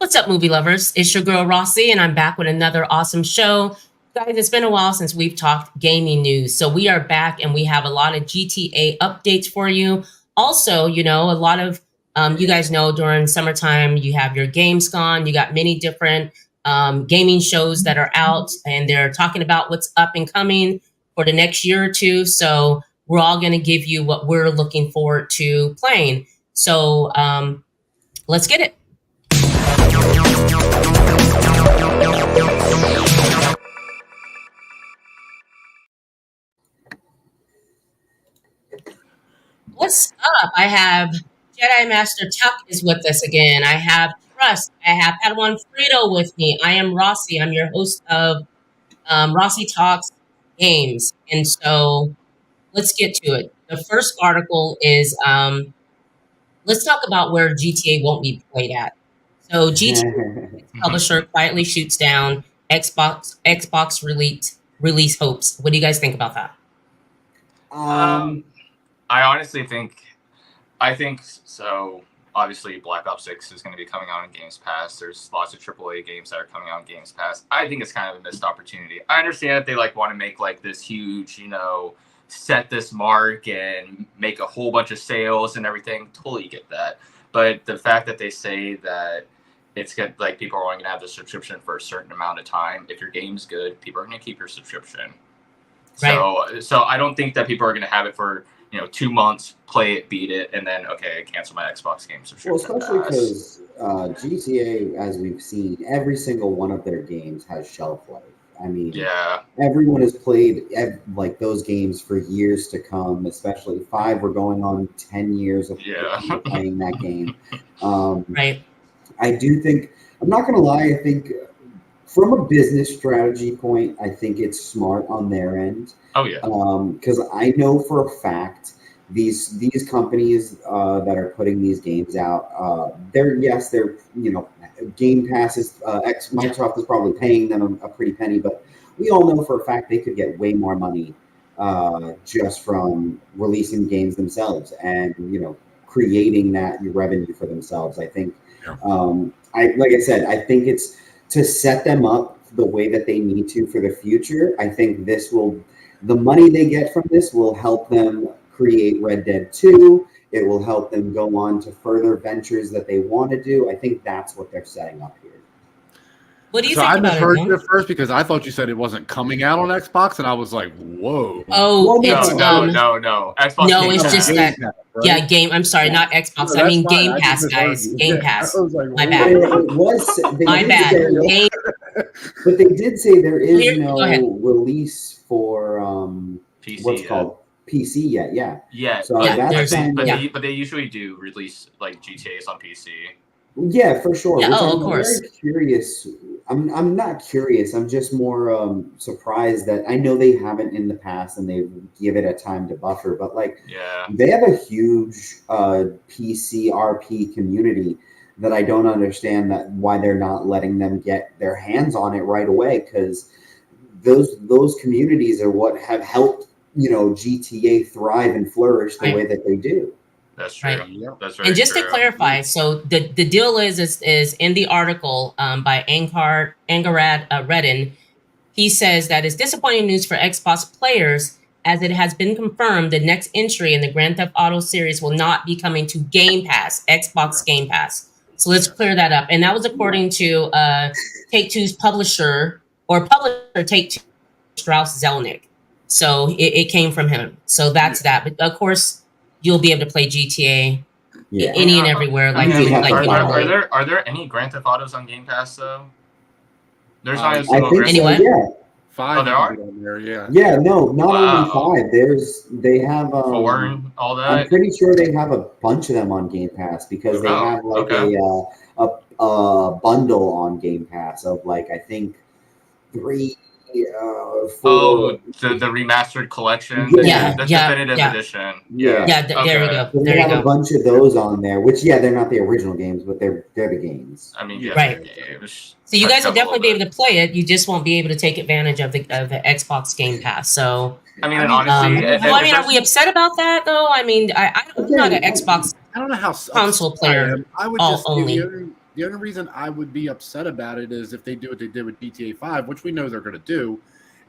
What's up, movie lovers? It's your girl Rossie, and I'm back with another awesome show. Guys, it's been a while since we've talked gaming news. So we are back and we have a lot of GTA updates for you. Also, a lot of you guys know during summertime, you have your Gamescom, you got many different gaming shows that are out, and they're talking about what's up and coming for the next year or two. So we're all going to give you what we're looking forward to playing. So let's get it. What's up? I have Jedi Master Tuck is with us again. I have Trust. I have Padawan Frito with me. I am Rossie. I'm your host of Rossie Talks Games. And so let's get to it. The first article is let's talk about where GTA won't be played at. So GTA publisher quietly shoots down Xbox release hopes. What do you guys think about that? I honestly think, so. Obviously, Black Ops 6 is going to be coming out on Games Pass. There's lots of AAA games that are coming out on Games Pass. I think it's kind of a missed opportunity. I understand that they want to make this huge, set this mark and make a whole bunch of sales and everything. Totally get that. But the fact that they say that it's good, people are only going to have the subscription for a certain amount of time. If your game's good, people are going to keep your subscription. Right. So I don't think that people are going to have it for 2 months, play it, beat it, and then cancel my Xbox game subscription. Well, especially because GTA, as we've seen, every single one of their games has shelf life. I mean, everyone has played those games for years to come. Especially 5, we're going on 10 years of playing that game. Right. I do think, I'm not going to lie, I think from a business strategy point, I think it's smart on their end. Oh yeah. Because I know for a fact these companies that are putting these games out, they're Game Pass is Microsoft is probably paying them a pretty penny, but we all know for a fact they could get way more money just from releasing games themselves and creating that revenue for themselves. I think, like I said, I think it's to set them up the way that they need to for the future. I think the money they get from this will help them create Red Dead 2. It will help them go on to further ventures that they want to do. I think that's what they're setting up here. What do you think about it? I misheard you at first because I thought you said it wasn't coming out on Xbox, and I was like, "Whoa!" Oh, no. Xbox. No, it's just that. Pass, right? Yeah, game. I'm sorry, not Xbox. I mean Game Pass, guys. Game Pass. My bad. My bad. But they did say there is no release for PC. What's called PC yet? Yeah. So that's but they usually do release GTAs on PC. Yeah, for sure. Yeah, of course. Very curious. I'm not curious. I'm just more surprised that I know they haven't in the past and they give it a time to buffer. But they have a huge PC RP community that I don't understand why they're not letting them get their hands on it right away, because those communities are what have helped GTA thrive and flourish the way that they do. That's true. Right. Yeah. That's very and just true. To clarify, so the deal is in the article by Angarad Redden. He says that it's disappointing news for Xbox players, as it has been confirmed the next entry in the Grand Theft Auto series will not be coming to Game Pass, Xbox Game Pass. So let's clear that up. And that was according to Take-Two's publisher Take-Two, Strauss Zelnick. So it came from him. So that's that. But of course, you'll be able to play GTA any and everywhere. Are there any Grand Theft Autos on Game Pass though? There's not a single Grand Theft Auto. Yeah. 5. There are. Yeah, no, not only 5. They have 4 and all that. I'm pretty sure they have a bunch of them on Game Pass because they have a bundle on Game Pass of I think 3. 4. The remastered collection. The definitive edition. There you go. They have a bunch of those on there, which they're not the original games, but they're the games. I mean, right. So you guys will definitely be able to play it. You just won't be able to take advantage of the Xbox Game Pass. So I mean, honestly, are we upset about that though? I mean, I'm not an Xbox. I don't know how console player. I would just only. The only reason I would be upset about it is if they do what they did with GTA 5, which we know they're going to do,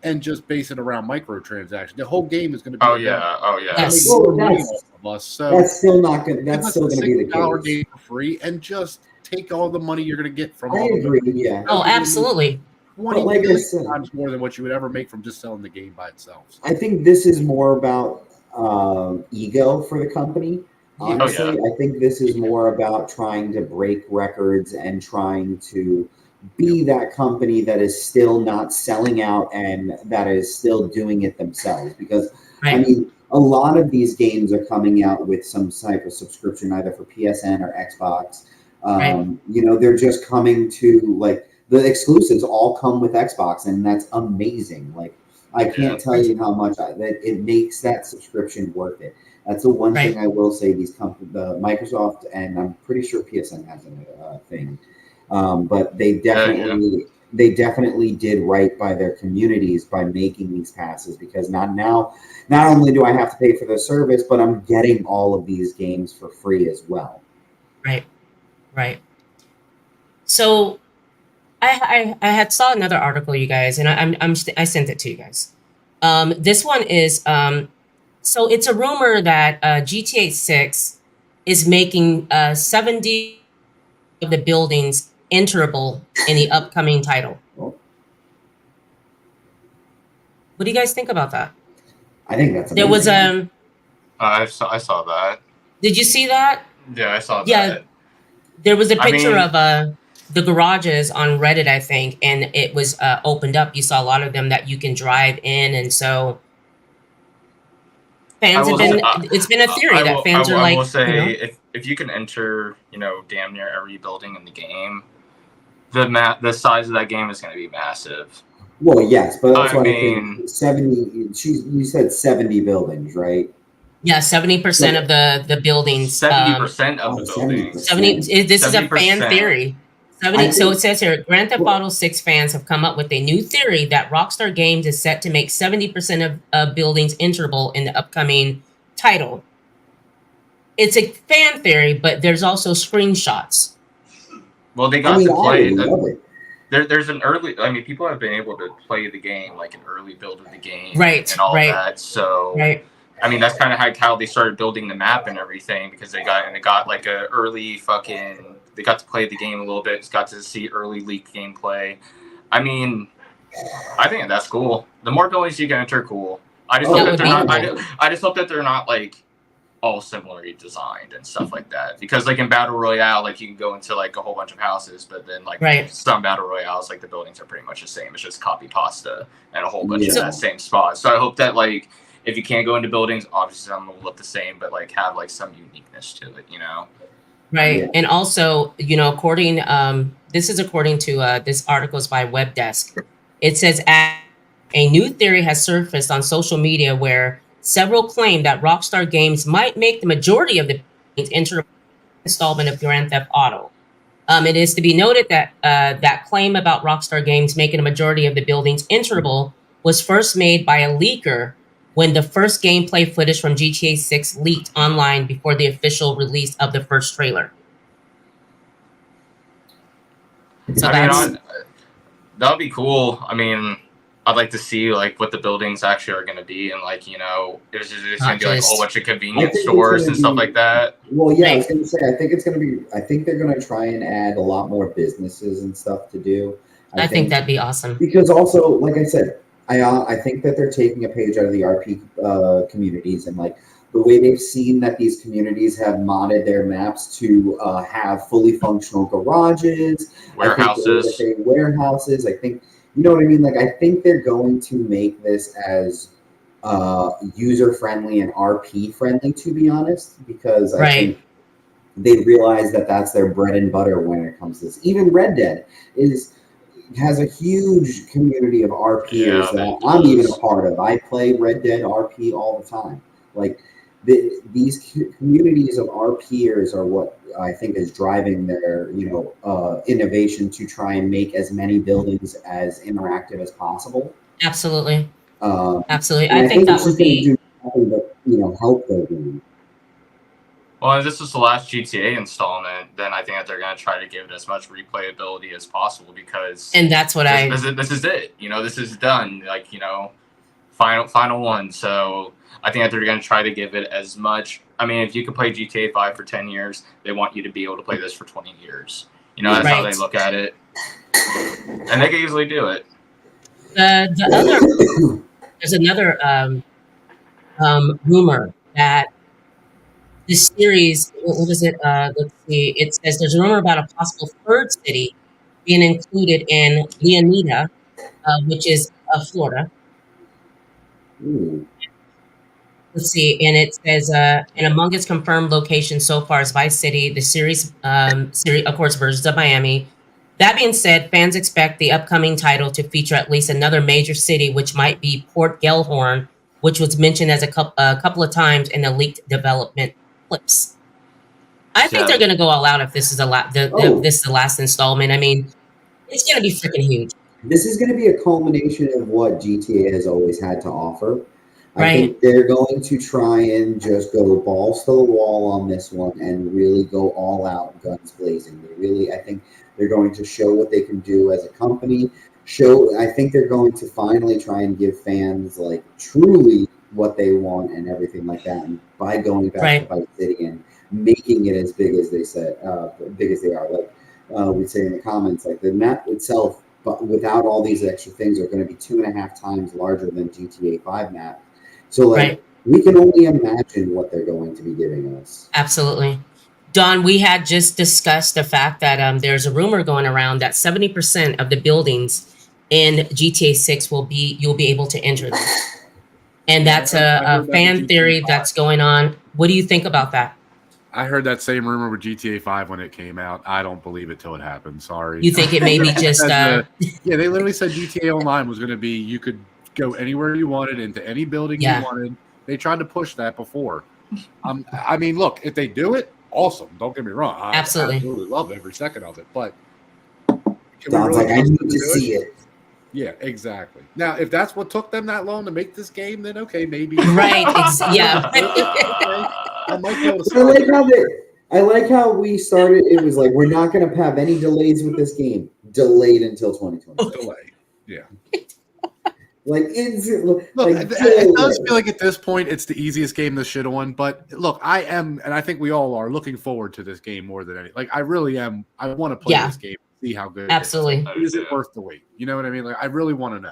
and just base it around microtransactions. The whole game is going to be Oh yeah, oh yeah. Yes. Well, money that's- off of us. So That's still not going. give That's us still a going to be the $6 case. game for free and just take all the money you're going to get from I all the agree. Yeah. Oh, absolutely. 20 But like I million said, times more than what you would ever make from just selling the game by itself. I think this is more about ego for the company. Yeah. Honestly, I think this is more about trying to break records and trying to be that company that is still not selling out and that is still doing it themselves. Because, I Right. mean, a lot of these games are coming out with some type of subscription, either for PSN or Xbox. Right. You know, they're just coming to, like, the exclusives all come with Xbox, and that's amazing. Like, I can't tell you how much that it makes that subscription worth it. That's the one Right. thing I will say. These companies, the Microsoft, and I'm pretty sure PSN has a thing, but they definitely did right by their communities by making these passes, because not only do I have to pay for the service, but I'm getting all of these games for free as well. Right. Right. So I had saw another article, you guys, and I sent it to you guys. This one is so it's a rumor that GTA 6 is making 70 of the buildings enterable in the upcoming title. Oh, What do you guys think about that? I think that's There was amazing. I saw that. Did you see that? Yeah, I saw Yeah. that. There was a I picture mean- of the garages on Reddit, I think, and it was opened up. You saw a lot of them that you can drive in, and so fans have been. It's been a theory that fans are like, I will say, you know, if you can enter, damn near every building in the game, the size of that game is going to be massive. Well, yes, but that's I why I mean- think 70. You said 70 buildings, right? yeah, 70% of the buildings. 70% of the 70%. buildings. 70. This is a fan 70%. theory. I 70. So think- it says here, Grand Theft Well- Auto 6 fans have come up with a new theory that Rockstar Games is set to make 70% of buildings enterable in the upcoming title. It's a fan theory, but there's also screenshots. Well, they I got mean, to I play. love it. There's an early. I mean, people have been able to play the game, like an early build of the game, Right, and all right. that. So, Right. I mean, that's kind of how they started building the map and everything, because they got like a early fucking. They got to play the game a little bit. Got to see early leaked gameplay. I mean, I think that's cool. The more buildings you can enter, cool. I just Oh, hope that that they're would not. be I just hope that they're not like all similarly designed and stuff like that. Because like in Battle Royale, like you can go into like a whole bunch of houses, but then like Right. some Battle Royales, like the buildings are pretty much the same. It's just copy pasta and a whole bunch of Yeah. that same spot. So I hope that like if you can't go into buildings, obviously some will look the same, but like have like some uniqueness to it, Right. Yeah. And also, according this is according to this article is by Webdesk. It says a new theory has surfaced on social media where several claim that Rockstar Games might make the majority of the installment of Grand Theft Auto. It is to be noted that that claim about Rockstar Games making a majority of the buildings enterable was first made by a leaker when the first gameplay footage from GTA 6 leaked online before the official release of the first trailer. So that'll be cool. I mean, I'd like to see like what the buildings actually are going to be, and like it's going to be like a whole bunch of convenience stores and stuff like that. Well, yeah, I was going to say, I think it's going to be. I think they're going to try and add a lot more businesses and stuff to do. I think that'd be awesome. Because also, like I said, I think that they're taking a page out of the RP communities, and like the way they've seen that these communities have modded their maps to have fully functional garages, Warehouses. warehouses. I think, you know what I mean? Like, I think they're going to make this as user friendly and RP friendly, to be honest, because I think they realize that that's their bread and butter when it comes to this. Even Red Dead has a huge community of RPers that I'm even a part of. I play Red Dead RP all the time. Like, these communities of RPers are what I think is driving their, innovation to try and make as many buildings as interactive as possible. Absolutely. Absolutely. I think that it's would just going to be do nothing but, help their game. Well, if this is the last GTA installment, then I think that they're going to try to give it as much replayability as possible because And that's what this is it. This is done. Like, final one. So I think that they're going to try to give it as much. I mean, if you could play GTA 5 for 10 years, they want you to be able to play this for 20 years. That's how they look at it. And they can easily do it. There's another rumor that this series, what is it? Let's see. It says there's a rumor about a possible third city being included in Leonida, which is Florida. Ooh. Let's see, and it says, and among its confirmed locations so far is Vice City, the series, of course, versions of Miami. That being said, fans expect the upcoming title to feature at least another major city, which might be Port Gellhorn, which was mentioned as a couple of times in the leaked development clips. I think they're going to go all out if this is this is the last installment. I mean, it's going to be freaking huge. This is going to be a culmination of what GTA has always had to offer. Right. I think they're going to try and just go balls to the wall on this one and really go all out, guns blazing. I think they're going to show what they can do as a company. I think they're going to finally try and give fans like truly what they want and everything like that. And by going back to Vice City and making it as big as they said, big as they are, like we'd say in the comments, like the map itself, but without all these extra things, are going to be 2.5 times larger than GTA 5 map. So, we can only imagine what they're going to be giving us. Absolutely. Don, we had just discussed the fact that there's a rumor going around that 70% of the buildings in GTA 6 you'll be able to enter them. And that's a fan theory that's going on. What do you think about that? I heard that same rumor with GTA 5 when it came out. I don't believe it till it happens. Sorry. You think it may be just... yeah, they literally said GTA Online was going to be, you could go anywhere you wanted, into any building you wanted. They tried to push that before. I mean, look, if they do it, awesome. Don't get me wrong. I absolutely love every second of it. But Don's like, I need to see it. Yeah, exactly. Now, if that's what took them that long to make this game, then okay, maybe. Right. Yeah. I like how we started. It was like, we're not going to have any delays with this game. Delayed until 2020. Delay. Yeah. Look, it does feel like at this point it's the easiest game this should have won. But look, I am, and I think we all are, looking forward to this game more than anything. Like, I really am. I want to play this game, see how good. Absolutely. It is. Is it worth the wait? You know what I mean? Like, I really want to know.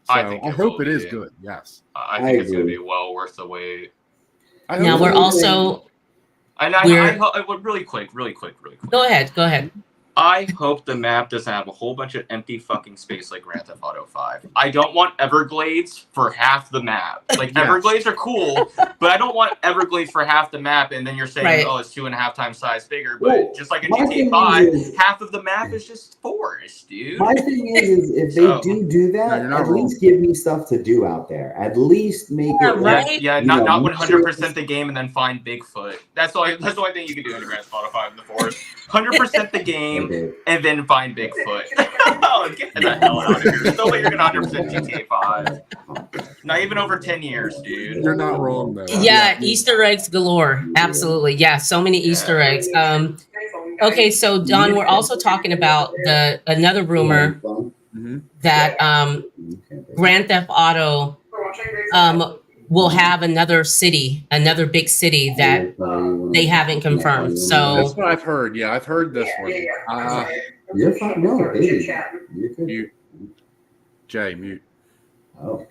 So I hope it is good. Yes, I think it's going to be well worth the wait. Now we're also. Really quick. Go ahead. I hope the map doesn't have a whole bunch of empty fucking space like Grand Theft Auto 5. I don't want Everglades for half the map. Like, Everglades are cool, but I don't want Everglades for half the map, and then you're saying, oh, it's 2.5 times size bigger. But just like in GTA 5, half of the map is just forest, dude. My thing is if they do that, at least give me stuff to do out there. At least make it right. Not 100% the game and then find Bigfoot. That's the only thing you can do in Grand Theft Auto 5 in the forest. 100% the game. And then find Bigfoot. Oh, get the hell out of here. There's no way you're going to 100% GTA 5. Not even over 10 years, dude. You're not wrong, though. Yeah, Easter eggs galore. Absolutely. Yeah, so many Easter eggs. Okay, so Don, we're also talking about another rumor that Grand Theft Auto will have another big city that they haven't confirmed. So that's what I've heard. Yeah, I've heard this one. You're fine. No, baby. You're good. Mute. Jay, mute. Oh.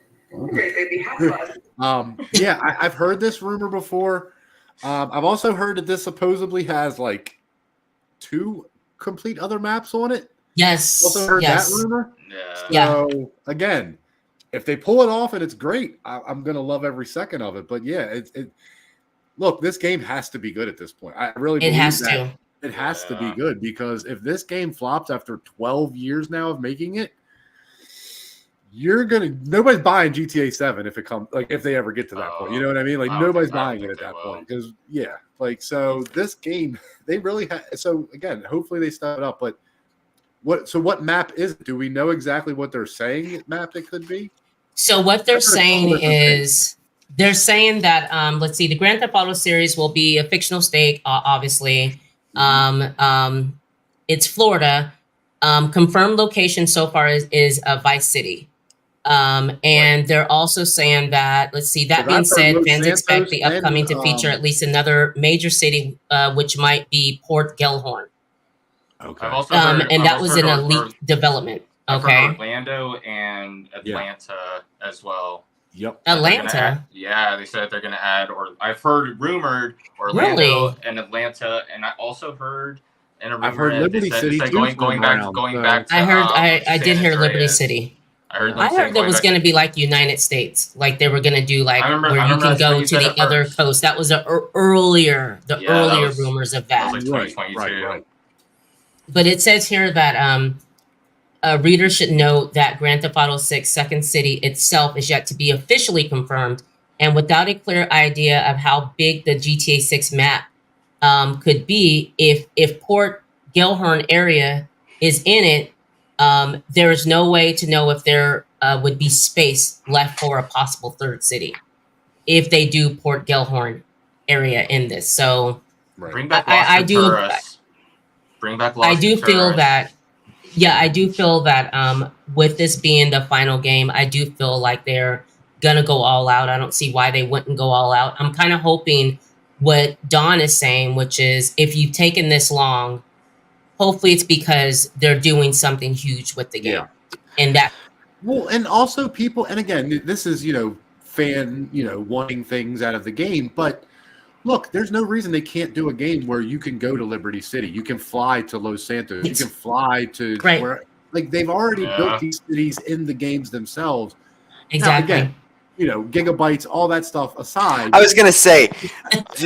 Yeah, I've heard this rumor before. I've also heard that this supposedly has like 2 complete other maps on it. Yes. Also heard that rumor. So again, if they pull it off and it's great, I'm gonna love every second of it. But yeah, look, this game has to be good at this point. I really believe that. It has to be good, because if this game flops after 12 years now of making it, nobody's buying GTA 7 if it comes, like, if they ever get to that point. You know what I mean? Like, nobody's buying it at that point, because so this game, they really so again, hopefully they step it up. But what map is it? Do we know exactly what they're saying map it could be? So what they're saying is They're saying that let's see, the Grand Theft Auto series will be a fictional state, obviously. It's Florida. Confirmed location so far is Vice City. And they're also saying that, let's see, that being said, fans expect the upcoming to feature at least another major city, which might be Port Gellhorn. Okay. I've also heard, and that was an elite development. Okay. I've heard Orlando and Atlanta as well. Yep. Atlanta. They said they're going to add, or I've heard rumored Orlando and Atlanta, and I also heard in a rumor I've heard Liberty City going back. To, I did hear Liberty City. I heard there was going to be like United States, like they were going to do like where you can go to the other coast. That was the earlier rumors of that. That was like 2022. Right. But it says here that readers should note that Grand Theft Auto 6 Second City itself is yet to be officially confirmed, and without a clear idea of how big the GTA 6 map could be, if Port Gellhorn area is in it, there is no way to know if there would be space left for a possible third city if they do Port Gellhorn area in this. So bring back I do feel that. Yeah, I do feel that with this being the final game, I do feel like they're gonna go all out. I don't see why they wouldn't go all out. I'm kind of hoping what Don is saying, which is if you've taken this long, hopefully it's because they're doing something huge with the game. And that and also people, and again, this is fan wanting things out of the game, but look, there's no reason they can't do a game where you can go to Liberty City, you can fly to Los Santos, you can fly to where, like, they've already built these cities in the games themselves. Exactly. Now, again, gigabytes, all that stuff aside. I was gonna say,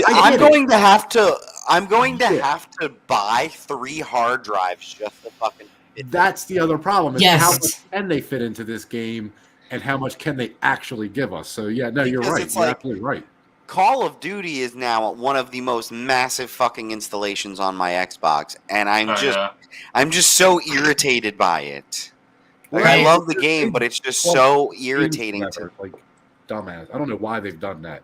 I'm going to have to buy 3 hard drives just to fucking fit. That's the other problem. Is how much can they fit into this game, and how much can they actually give us? So you're right. You're absolutely right. Call of Duty is now one of the most massive fucking installations on my Xbox, and I'm just so irritated by it. Like, I love the game, but it's just so irritating to like dumbass. I don't know why they've done that.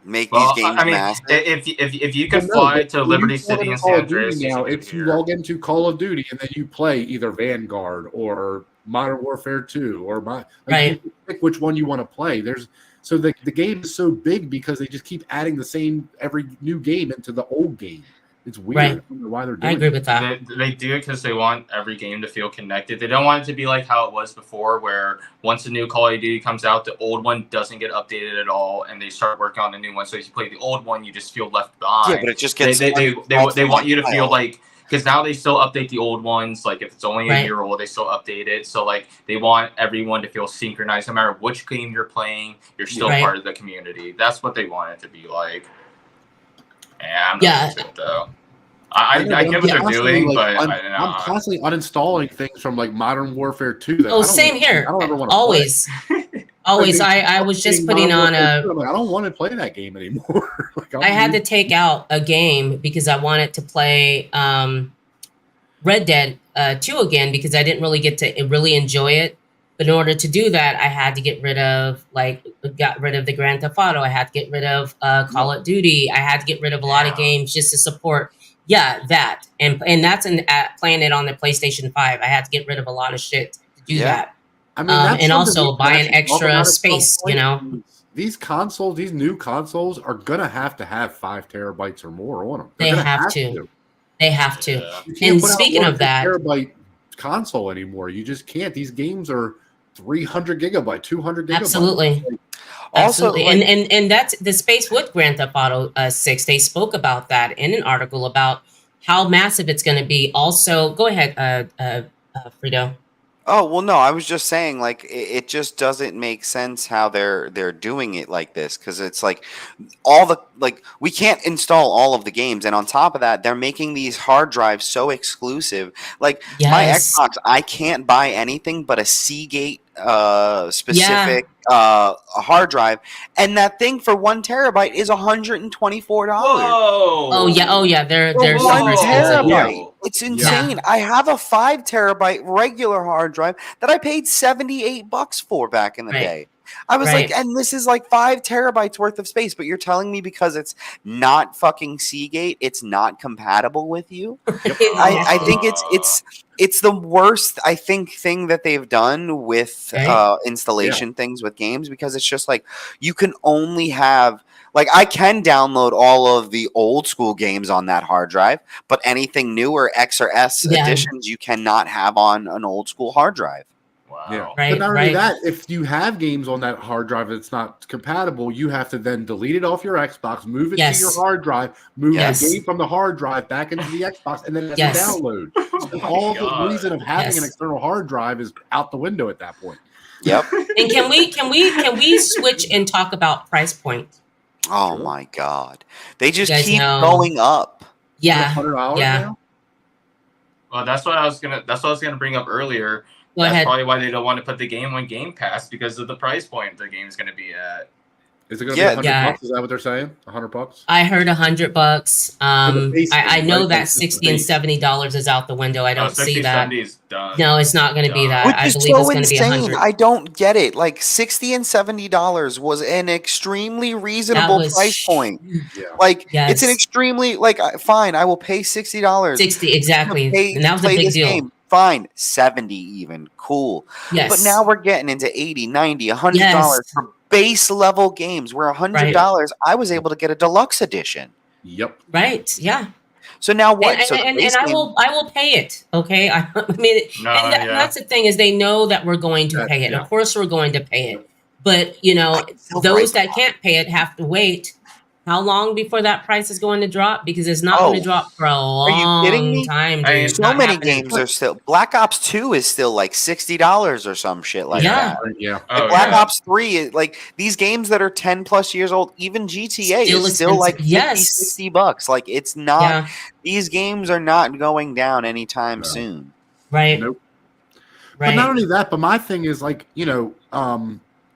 Make these games massive. If you can fly to Liberty City and San Andreas now, if you log into Call of Duty and then you play either Vanguard or Modern Warfare 2 or you pick which one you want to play. So the game is so big because they just keep adding the same every new game into the old game. It's weird. Right. I don't know why they're doing I agree with that. They do it because they want every game to feel connected. They don't want it to be like how it was before, where once a new Call of Duty comes out, the old one doesn't get updated at all, and they start working on the new one. So if you play the old one, you just feel left behind. Yeah, but it just gets. They want you to feel like, because now they still update the old ones. Like if it's only a year old, they still update it. So like they want everyone to feel synchronized, no matter which game you're playing. You're still part of the community. That's what they want it to be like. Yeah, I'm not into it though. I get what they're doing, but I'm constantly uninstalling things from like Modern Warfare 2. Same here. I don't ever want to always. Always. I was just putting on I don't want to play that game anymore. I had to take out a game because I wanted to play Red Dead 2 again because I didn't really get to really enjoy it. But in order to do that, I had to get rid of the Grand Theft Auto. I had to get rid of Call of Duty. I had to get rid of a lot of games just to support. Yeah, that. And that's playing it on the PlayStation 5. I had to get rid of a lot of shit to do that. I mean, and also buy an extra space, These consoles, these new consoles are going to have 5 terabytes or more on them. They have to. They have to. Yeah. And speaking of that, terabyte console anymore. You just can't. These games are 300 gigabyte, 200 gigabyte. Absolutely. Absolutely. And that's the space with Grand Theft Auto 6. They spoke about that in an article about how massive it's going to be. Also, go ahead, Frito. Oh, well, no, I was just saying, like, it just doesn't make sense how they're doing it like this, because it's like we can't install all of the games, and on top of that, they're making these hard drives so exclusive. Like my Xbox, I can't buy anything but a Seagate specific hard drive, and that thing for 1 terabyte is $124. Whoa! Oh yeah, they're super expensive. Yeah. It's insane. Yeah. I have a 5 terabyte regular hard drive that I paid $78 for back in the day. I was like, Right. and this is like 5 terabytes worth of space, but you're telling me because it's not fucking Seagate, it's not compatible with you? Yep. I think it's the worst, I think, thing that they've done with Right. installation things with games, because it's just like you can only have, like, I can download all of the old school games on that hard drive, but anything newer X or S Yeah. editions you cannot have on an old school hard drive. Wow. Yeah. Right, But not only right. that, if you have games on that hard drive that's not compatible, you have to then delete it off your Xbox, move it to your Yes. hard drive, move Yes. the game from the hard drive back into the Xbox, and then have Yes. to download. So Oh my all the God. reason of having an Yes. external hard drive is out the window at that point. Yep. And can we switch and talk about price point? Oh Sure. my God. They just You guys keep know- going up. Yeah. $100 Yeah. now? Well, that's what I was gonna bring up earlier. Go That's ahead. probably why they don't want to put the game on Game Pass, because of the price point the game's going to be at. Is it going to Yeah. be $100? Yeah. Is that what they're saying? $100? I heard $100. base I game, know right? that That's just the $60 and base. $70 is out the window. I don't 60, see that. 70 is done. No, it's not going to be that. Which I is believe so it's going to be insane. 100. I don't get it. Like $60 and $70 was an extremely reasonable was price point. Yeah. Like Yes. it's an extremely fine. I will pay $60. 60 exactly. Pay, And that was a play big this deal. game. Fine, 70 even. Cool. Yes. But now we're getting into 80, 90, $100 Yes. for base level games, where $100 I was able to get a deluxe edition. Yep. Right. Yeah. So now what? And, So the and base I game- will pay it. Okay. I mean, No, and yeah. that's the thing, is they know that we're going to pay it. Yeah. Of course, we're going to pay it. But you know, feel those right that can't pay it have to wait. How long before that price is going to drop? Because it's not going to drop for a you kidding long me? time. Dude. I mean, It's So not many happening. games are still. Black Ops 2 is still like $60 or some shit like Yeah. that. Yeah. Oh, Black yeah. Ops 3 is like these games that are 10 plus years old, even GTA Still is still like expensive. 50, Yes. $60. Like it's not, Yeah. these games are not going down anytime No. soon. Right. Nope. Right. But not only that, but my thing is like,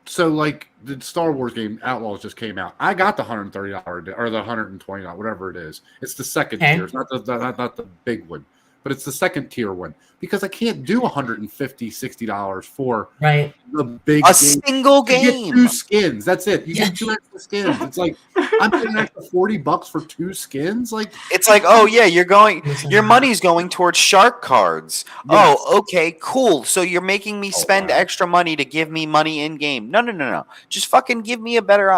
so like the Star Wars game Outlaws just came out. I got the $130 or the $120, whatever it is. It's the second Okay. tier. It's not the big one, but it's the second tier one, because I can't do $150, $60 for Right. the big A game. single You get game. 2 skins. That's it. You Yeah. get 2 extra skins. It's like I'm paying an extra $40 for 2 skins. Like, It's like, oh yeah, your money's going towards shark cards. yes. Oh, okay, cool. So you're making me spend wow. extra money to give me money in game. No. Just fucking give me a better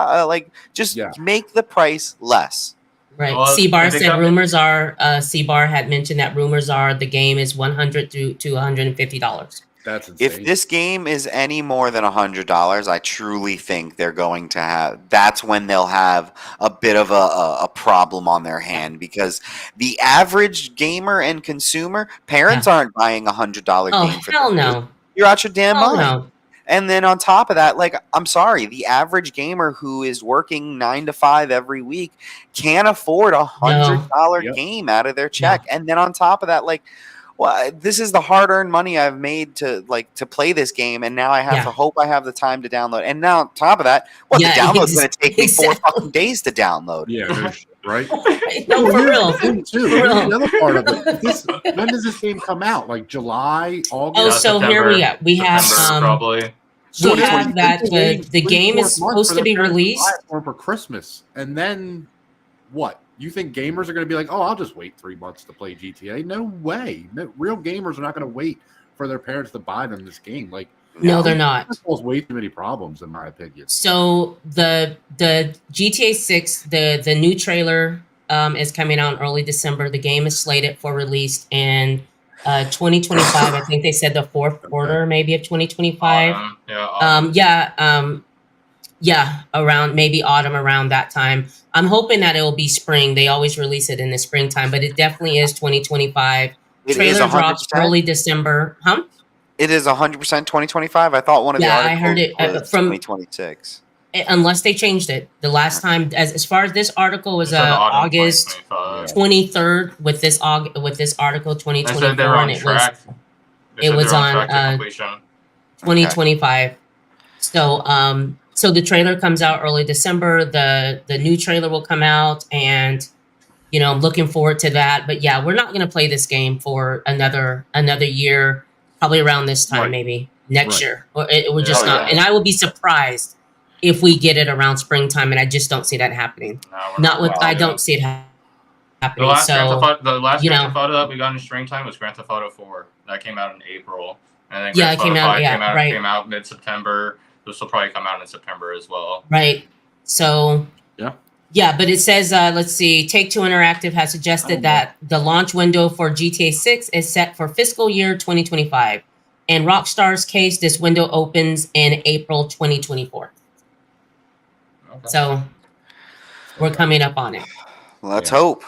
just Yeah. make the price less. Right. Well, C-Bar if they said come- rumors are, C-Bar had mentioned that rumors are the game is $100 to $150. That's insane. If this game is any more than $100, I truly think they're going to have. That's when they'll have a bit of a problem on their hand, because the average gamer and consumer, parents aren't buying $100 Oh, game for hell their kids. no. You're out your damn Hell mind. no. And then on top of that, like, I'm sorry, the average gamer who is working 9 to 5 every week can't afford a $100 Yep. game out of their check. And then on top of that, like, well, this is the hard-earned money I've made to play this game, and now I have to hope I have the time to download. And now on top of that, the download's going to take me 4 fucking days to download. Yeah, no shit, right? No, for real. Too. For Here's real. the other part of it. When does this game come out? Like July, August? Oh, so here we are. We have September, probably. So we now have you that think they're the waiting game 3-4 is months supposed for to their be parents released. buy it for 'em for Christmas, and then what? You think gamers are going to be like, "Oh, I'll just wait 3 months to play GTA"? No way. No, real gamers are not going to wait for their parents to buy them this game. Like, No, they're not. This causes way too many problems, in my opinion. So the GTA 6, the new trailer is coming out in early December. The game is slated for release in 2025. I think they said the fourth quarter, maybe, of 2025. Autumn. Around maybe autumn, around that time. I'm hoping that it will be spring. They always release it in the springtime, but it definitely is 2025. It Trailer is drops 100%? early December. Huh? It is 100% 2025. I thought one of the Yeah, I articles heard it, was from- 2026. Unless they changed it. The last time, as far as this article was, It's in autumn August 2025. 23rd with this article They 2024, said they were on and it track. was They it said was they were on, track to completion. 2025. So so the trailer comes out early December. The new trailer will come out, and I'm looking forward to that. But yeah, we're not going to play this game for another year, probably around this time, Right. maybe. next year. Or we're just Oh, not. yeah. And I will be surprised if we get it around springtime, and I just don't see that happening. No, we're Not with. I yeah. don't see it The happening. last So Grand Theft Auto that we got in springtime was Grand Theft Auto 4. That came out in April, and then Grand it Theft came Auto out. 5 Yeah, right. came out mid-September. This will probably come out in September as well. Right. So Yeah. yeah, but it says, let's see, Take-Two Interactive has suggested that the launch window for GTA 6 is set for fiscal year 2025. In Rockstar's case, this window opens in April 2024. Okay. So we're coming up on it. Let's hope.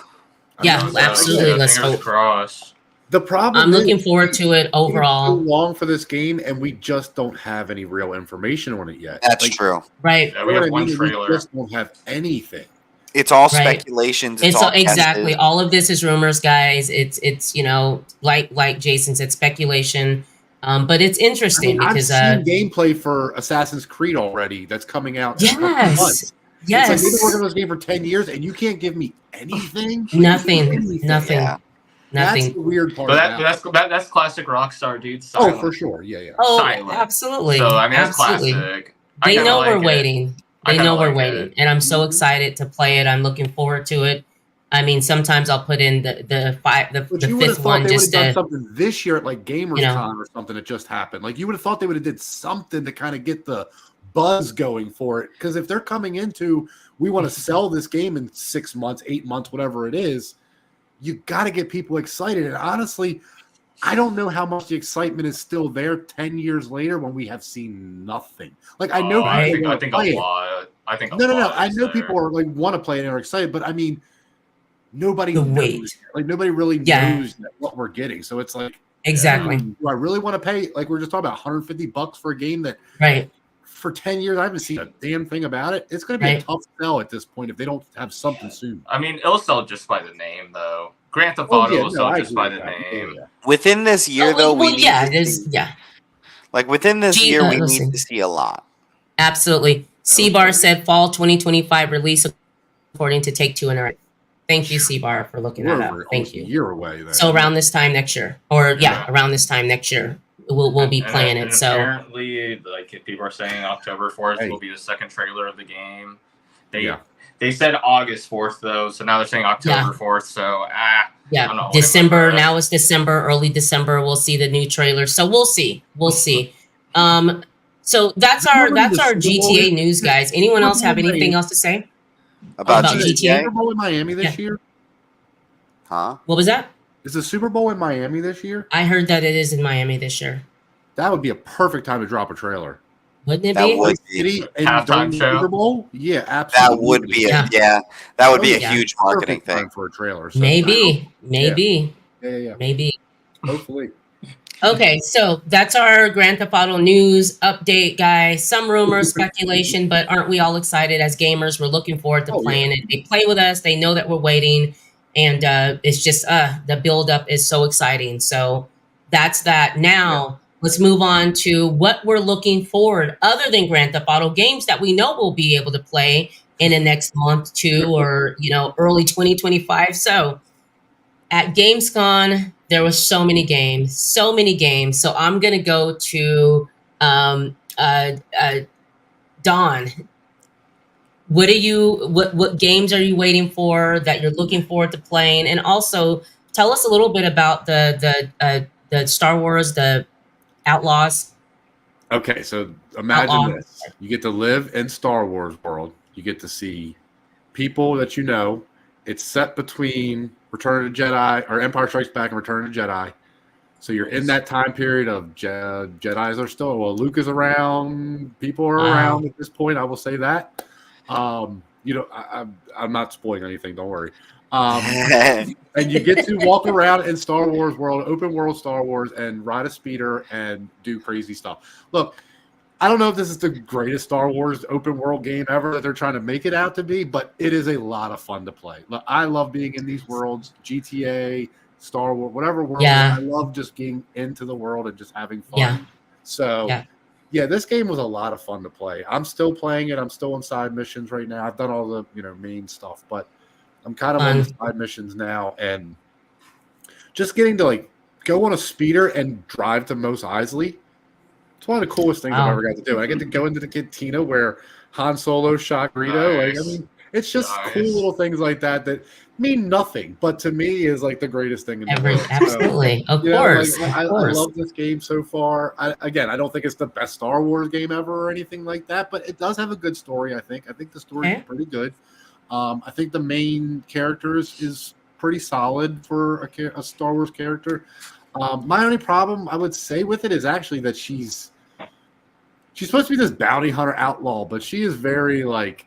Yeah, absolutely. Let's fingers hope. crossed. The problem I'm looking forward to it so overall. long for this game, and we just don't have any real information on it yet. That's true. Right. Yeah, we have one trailer. We just don't have anything. It's all Right. speculations. It's all exactly tested. all of this is rumors, guys. It's like Jason said, speculation. But it's interesting because I've seen gameplay for Assassin's Creed already that's coming out. Yes. In a couple months. Yes. It's like they've been working on this game for 10 years, and you can't give me anything. Nothing. Yeah. Nothing. That's the weird part. But that's classic Rockstar, dude. Oh, for sure. Yeah. Oh, Silent. absolutely. So I mean, that's absolutely. classic. They know we're like waiting. They know we're waiting, and I'm so Mhm. excited to play it. I'm looking forward to it. I mean, sometimes I'll put in the fifth one just done to something this year at like GamersCon or something that just happened. Like you would have thought they would have did something to kind of get the buzz going for it. Because if they're coming into, we want to sell this game in 6 months, 8 months, whatever it is, you got to get people excited. And honestly, I don't know how much the excitement is still there 10 years later when we have seen nothing. Like I know, I people think a lot. I think no. I know people are like want to play it and are excited, but I mean, nobody knows. Like nobody really knows what we're getting. So it's like exactly. do I really want to pay? Like we're just talking about $150 for a game that for 10 years I haven't seen a damn thing about it. It's going to be a tough sell at this point if they don't have something soon. I mean, it'll sell just by the name, though. Grand Theft Auto will sell just by the name. Within this year, though, we need like within this year, we need to see a lot. Absolutely. C-Bar said fall 2025 release according to Take-Two Interactive. Thank you, C-Bar, for looking that up. Thank you. A year away. Then. So around this time next year, or around this time next year, we'll be playing it. So apparently, like people are saying, October 4th will be the second trailer of the game. They said August 4th though, so now they're saying October 4th. So I don't know. December. Now it's December, early December. We'll see the new trailer. So we'll see. So that's our GTA news, guys. Anyone else have anything else to say about GTA? Super Bowl in Miami this year? Huh? What was that? Is the Super Bowl in Miami this year? I heard that it is in Miami this year. That would be a perfect time to drop a trailer. Wouldn't it that be? Would be. Halftime show. Super Bowl? Yeah, absolutely. That would be that would be a huge marketing thing for a trailer. So maybe. Yeah. Maybe. Hopefully. Okay, so that's our Grand Theft Auto news update, guys. Some rumors, speculation, but aren't we all excited as gamers? We're looking forward to playing it. They play with us. They know that we're waiting, and it's just the build-up is so exciting. So that's that. Now, let's move on to what we're looking forward, other than Grand Theft Auto, games that we know we'll be able to play in the next month, too, or early 2025. So at Gamescom, there was so many games. So I'm gonna go to Dawn. What games are you waiting for that you're looking forward to playing? And also tell us a little bit about the Star Wars, the Outlaws. Okay, so imagine this. You get to live in Star Wars world. You get to see people that you know. It's set between Return of the Jedi or Empire Strikes Back and Return of the Jedi. So you're in that time period of Jedis are still, Luke is around, people are around at this point. I will say that. I'm not spoiling anything. Don't worry. And you get to walk around in Star Wars world, open world Star Wars, and ride a speeder and do crazy stuff. Look, I don't know if this is the greatest Star Wars open world game ever that they're trying to make it out to be, but it is a lot of fun to play. Look, I love being in these worlds, GTA, Star Wars, whatever world. I love just getting into the world and just having fun. Yeah. So, this game was a lot of fun to play. I'm still playing it. I'm still on side missions right now. I've done all the main stuff, but I'm kind of on the side missions now, and just getting to go on a speeder and drive to Mos Eisley. It's one of the coolest things I've ever got to do. I get to go into the cantina where Han Solo shot Greedo. Nice. Like, I mean, it's just cool little things like that that mean nothing, but to me is like the greatest thing in the world. Absolutely, so, of course. Like, I love this game so far. I don't think it's the best Star Wars game ever or anything like that, but it does have a good story. I think the story is pretty good. I think the main character is pretty solid for a Star Wars character. My only problem I would say with it is actually that she's supposed to be this bounty hunter outlaw, but she is very like,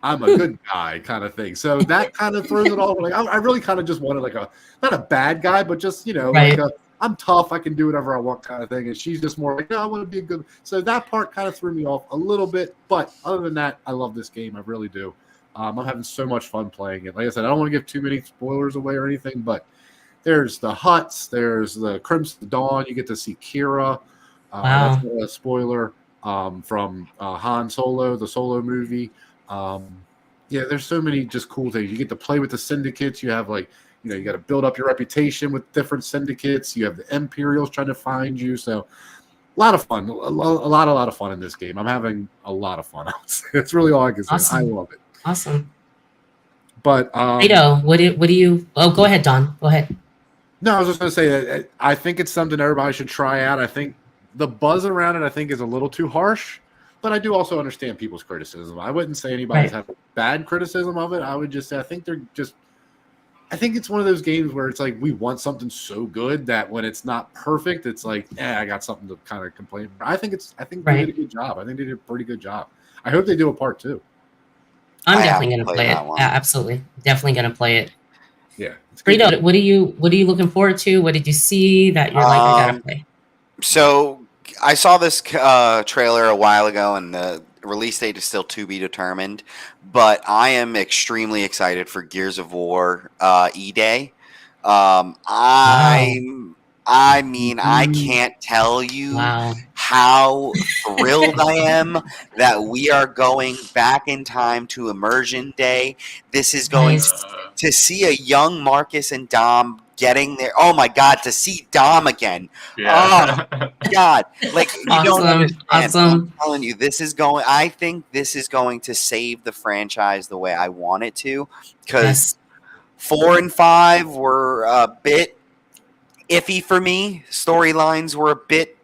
I'm a good guy kind of thing. So that kind of throws it off. Like I really kind of just wanted like not a bad guy, but just, like I'm tough. I can do whatever I want kind of thing. And she's just more like, no, I want to be a good. So that part kind of threw me off a little bit. But other than that, I love this game. I really do. I'm having so much fun playing it. Like I said, I don't want to give too many spoilers away or anything, but there's the Hutts, there's the Crimson Dawn. You get to see Kira. That's not a spoiler from Han Solo, the Solo movie. There's so many just cool things. You get to play with the syndicates. You have like, you got to build up your reputation with different syndicates. You have the Imperials trying to find you. So a lot of fun, a lot of fun in this game. I'm having a lot of fun. It's really all I can say. I love it. Awesome. But what do you? Oh, go ahead, Don. Go ahead. No, I was just going to say that I think it's something everybody should try out. I think the buzz around it, is a little too harsh. But I do also understand people's criticism. I wouldn't say anybody's had bad criticism of it. I would just say I think it's one of those games where it's like we want something so good that when it's not perfect, it's like, I got something to kind of complain about. I think they did a good job. I think they did a pretty good job. I hope they do a part 2. I'm definitely going to play it. Absolutely, definitely going to play it. Yeah. Frito, what are you looking forward to? What did you see that you're like, I gotta play? So I saw this trailer a while ago, and the release date is still to be determined. But I am extremely excited for Gears of War E-Day. I mean, I can't tell you how thrilled I am that we are going back in time to Immersion Day. This is going to see a young Marcus and Dom getting there. Oh my God, to see Dom again. Yeah. Oh God. Like, you don't understand. Awesome. I'm telling you, I think this is going to save the franchise the way I want it to. Because 4 and 5 were a bit iffy for me. Storylines were a bit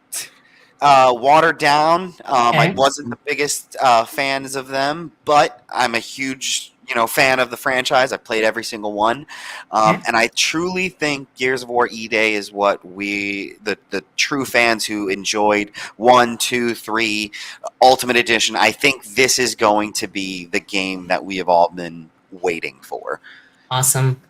watered down. I wasn't the biggest fans of them, but I'm a huge fan of the franchise. I played every single one, and I truly think Gears of War E-Day is what the true fans who enjoyed 1, 2, 3 Ultimate Edition. I think this is going to be the game that we have all been waiting for. Awesome.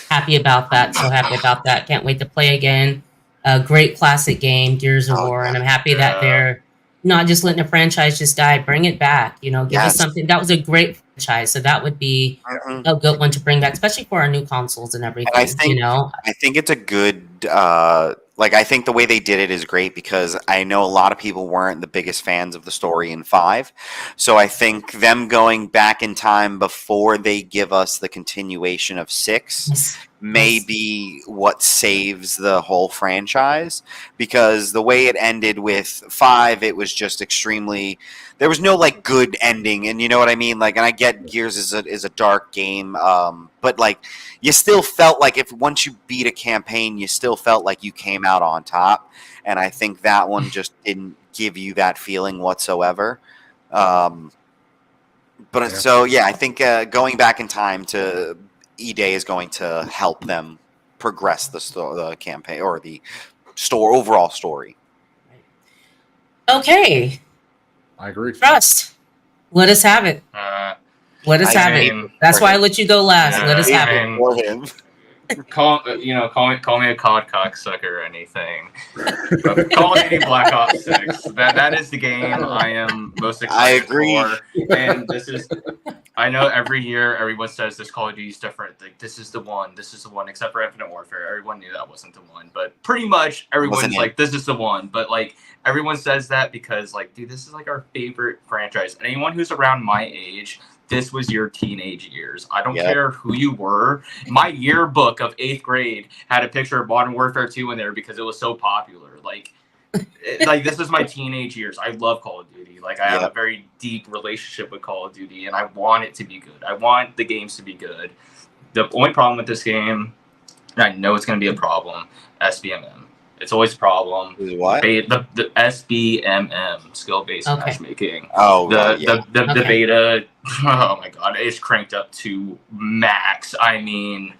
Happy about that. So happy about that. Can't wait to play again. A great classic game, Gears of War, and I'm happy that they're not just letting the franchise just die. Bring it back. Give us something. That was a great franchise, so that would be a good one to bring back, especially for our new consoles and everything. And I think it's a good. I think the way they did it is great because I know a lot of people weren't the biggest fans of the story in 5. So I think them going back in time before they give us the continuation of 6 may be what saves the whole franchise, because the way it ended with 5, it was just extremely. There was no good ending, and you know what I mean. And I get Gears is a dark game, but you still felt like if once you beat a campaign, you still felt like you came out on top, and I think that one just didn't give you that feeling whatsoever. I think going back in time to E-Day is going to help them progress the campaign or the overall story. Okay. I agree. Trust. Let us have it. Let us have it. That's why I let you go last. Let us have it. For him. Call me a COD cocksucker or anything. But Call of Duty Black Ops 6. That is the game I am most excited for. And this is. I know every year everyone says this Call of Duty is different. Like, this is the one, except for Infinite Warfare. Everyone knew that wasn't the one. But pretty much everyone's like, this is the one. But everyone says that because dude, this is our favorite franchise. And anyone who's around my age, this was your teenage years. I don't care who you were. My yearbook of 8th grade had a picture of Modern Warfare 2 in there because it was so popular. like this is my teenage years. I love Call of Duty. Like I have a very deep relationship with Call of Duty, and I want it to be good. I want the games to be good. The only problem with this game, and I know it's going to be a problem, SBMM. It's always a problem. What? The SBMM, skill-based matchmaking. Oh, the beta. Oh my god, it's cranked up to max. I mean,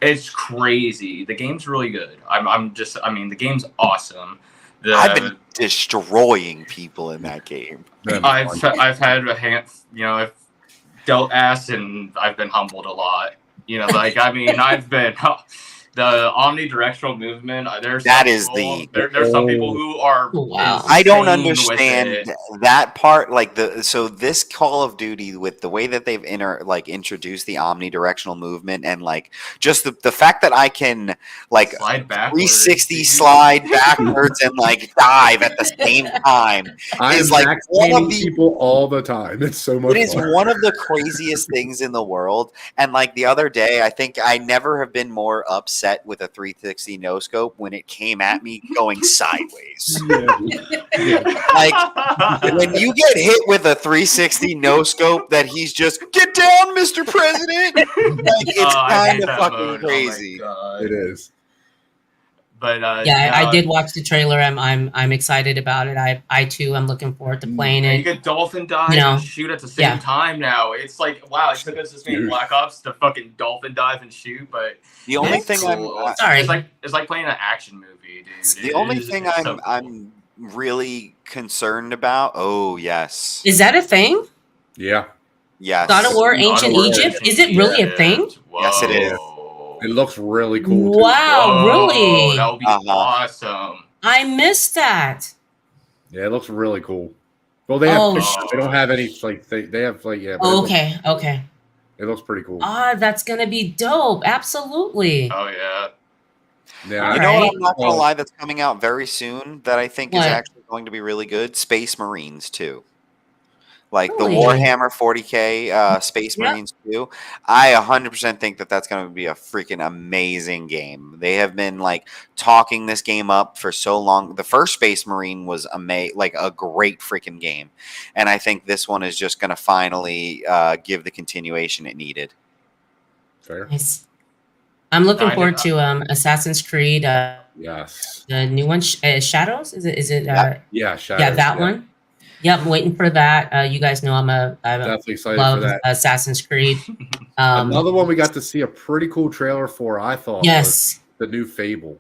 it's crazy. The game's really good. The game's awesome. I've been destroying people in that game. I've had a hand. I've dealt ass, and I've been humbled a lot. I've been. The omnidirectional movement. There's some people who are. Wow. I don't understand that part. So this Call of Duty, with the way that they've introduced the omnidirectional movement, and just the fact that I can slide backwards, 360 slide backwards and dive at the same time is one of the people all the time. It's so much. It is one of the craziest things in the world. And the other day, I think I never have been more upset with a 360 no scope when it came at me going sideways. When you get hit with a 360 no scope, that he's just get down, Mr. President. It's kind of fucking crazy. It is. But I did watch the trailer. I'm excited about it. I too am looking forward to playing it. You get dolphin dive and shoot at the same time now. It's wow, it took us this many Black Ops to fucking dolphin dive and shoot, but the only thing it's like playing an action movie, dude. The only thing I'm really concerned about. Oh yes, is that a thing? Yeah. Yes. God of War Ancient Egypt. Is it really a thing? Whoa. Yes, it is. It looks really cool. Too. Wow, really? That would be awesome. I missed that. Yeah, it looks really cool. Well, they have they don't have any they have Okay. It looks pretty cool. That's gonna be dope. Absolutely. Oh yeah. Yeah. You know what? I'm not gonna lie. That's coming out very soon. That I think is actually going to be really good. Space Marines 2. The Warhammer 40K Space Marines 2. I 100% think that's going to be a freaking amazing game. They have been talking this game up for so long. The first Space Marine was a great freaking game, and I think this one is just going to finally give the continuation it needed. Fair. Nice. I'm looking forward to Assassin's Creed. Yes. The new one, Shadows. Is it? Shadows. Yeah, that one. Yep, I'm waiting for that. You guys know I'm definitely excited love for that. Assassin's Creed. Another one we got to see a pretty cool trailer for, I thought, was the new Fable.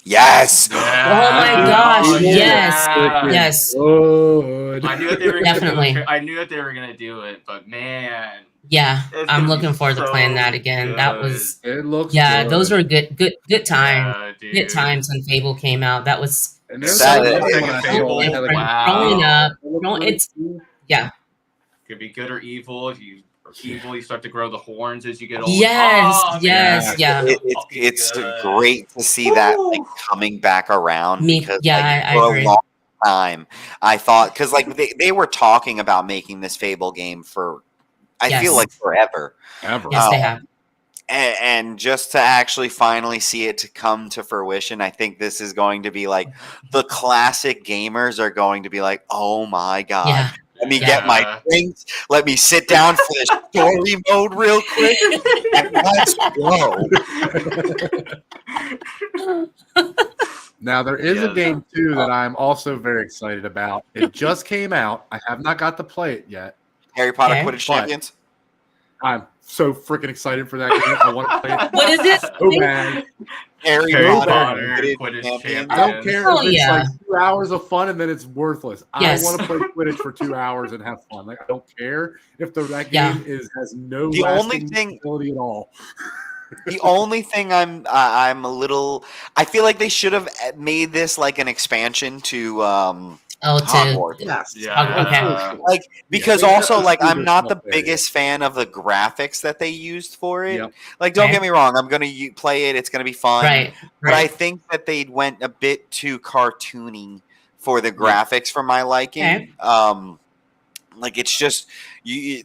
Yes. Yeah. Oh my gosh! Yes. Good. I knew that they were Definitely. I knew that they were gonna do it, but man. Yeah, I'm looking forward to playing that again. Good. That was. It looks. Yeah, good. Those were good time. Yeah, good times when Fable came out. That was. And there's growing up. It's could be good or evil. If you evil, you start to grow the horns as you get older. It's great to see that coming back around. I agree. A long time, I thought, because they were talking about making this Fable game for, I feel like forever. Yes, they have. And just to actually finally see it to come to fruition, I think this is going to be the classic gamers are going to be oh my god. Yeah. Let me get my drinks. Let me sit down for this story mode real quick. And let's go. Now, there is a game, too, that I'm also very excited about. It just came out. I have not got to play it yet. Harry Potter Quidditch Champions? I'm so freaking excited for that game. I want to play it. What is this? So bad. Harry Potter Quidditch Champions. I don't care if it's 2 hours of fun and then it's worthless. Yes. I want to play Quidditch for 2 hours and have fun. I don't care if that game has no ability at all. The only thing I'm a little, I feel like they should have made this an expansion to Hogwarts. Yes. Yeah. Okay. Because also I'm not the biggest fan of the graphics that they used for it. Yep. Don't get me wrong, I'm gonna play it. It's gonna be fun. Right. But I think that they went a bit too cartoony for the graphics for my liking. Okay. It's just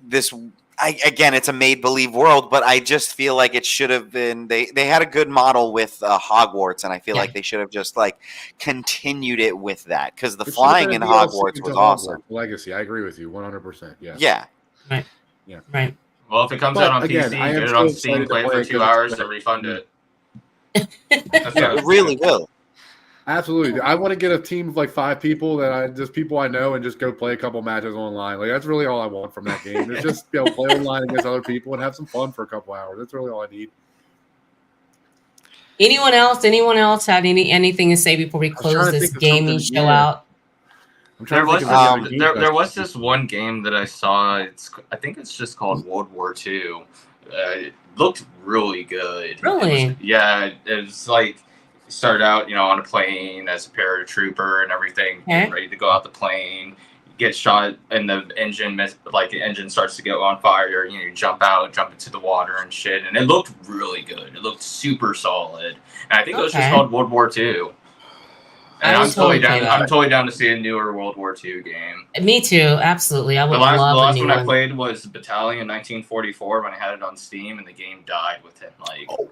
this. again, it's a make-believe world, but I just feel like it should have been. They had a good model with Hogwarts, and I feel like they should have just like continued it with that because the flying in Hogwarts was awesome. Legacy, I agree with you 100%. Yeah. Yeah. Right. Yeah. Right. Well, if it comes out on PC, get it on Steam, play it for 2 hours, and refund it. It really will. Absolutely. I want to get a team of like 5 people just people I know and just go play a couple matches online. Like that's really all I want from that game. Is just play online against other people and have some fun for a couple hours. That's really all I need. Anyone else? Anyone else had anything to say before we close this gaming show out? There was this one game that I saw. I think it's just called World War II. It looked really good. Really? It's like you start out, on a plane as a paratrooper and everything, ready to go out the plane. You get shot, and the engine starts to go on fire. You jump into the water and shit, and it looked really good. It looked super solid, and I think it was just called World War II. And I'm totally down to see a newer World War II game. Me too, absolutely. I would love a new one. The last one I played was Battalion 1944 when I had it on Steam, and the game died within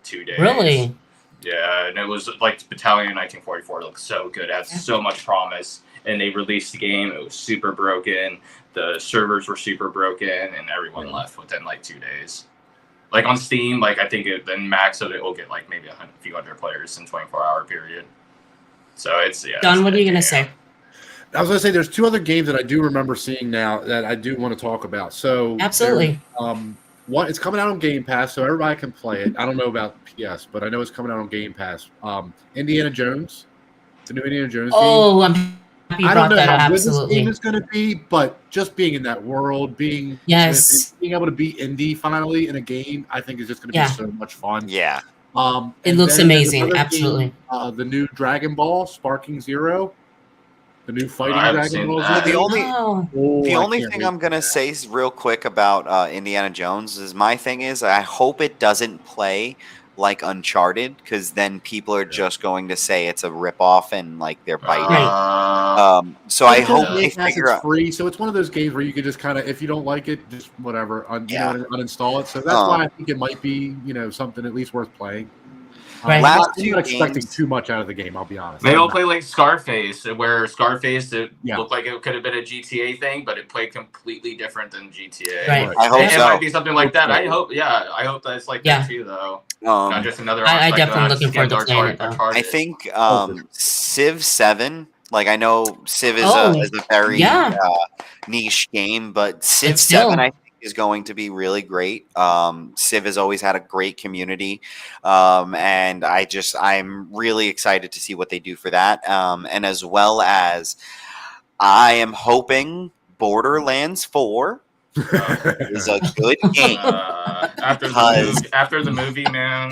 2 days. Really? Yeah, and it was like Battalion 1944 looked so good. It had so much promise, and they released the game. It was super broken. The servers were super broken, and everyone left within 2 days. Like on Steam, I think then max of it will get maybe a few hundred players in 24-hour period. So it's Don, what are you gonna say? I was gonna say there's 2 other games that I do remember seeing now that I do want to talk about. So absolutely, one it's coming out on Game Pass, so everybody can play it. I don't know about PS, but I know it's coming out on Game Pass. Indiana Jones, the new Indiana Jones game. Oh, I'm happy you brought that up. Absolutely. This game is going to be, but just being in that world, being able to be indie finally in a game, I think is just going to be so much fun. Yeah. It looks amazing. Absolutely. Game, the new Dragon Ball, Sparking Zero, the new fighting Dragon Ball. The only thing I'm gonna say is real quick about Indiana Jones is my thing is I hope it doesn't play like Uncharted because then people are just going to say it's a ripoff and they're biting. So I hope they figure out. Free, so it's one of those games where you can just kind of, if you don't like it, just whatever, uninstall it. So that's why I think it might be something at least worth playing. Right. I'm not expecting too much out of the game. I'll be honest. They all play like Scarface, where Scarface looked like it could have been a GTA thing, but it played completely different than GTA. Right. I hope it might be something like that. I hope that it's like that too, though. Not just another. I definitely looking forward to playing it. I think Civ 7. I know Civ is a very niche game, but Civ 7 I think is going to be really great. Civ has always had a great community, and I'm really excited to see what they do for that. And as well as I am hoping Borderlands 4 is a good game. After the movie, man.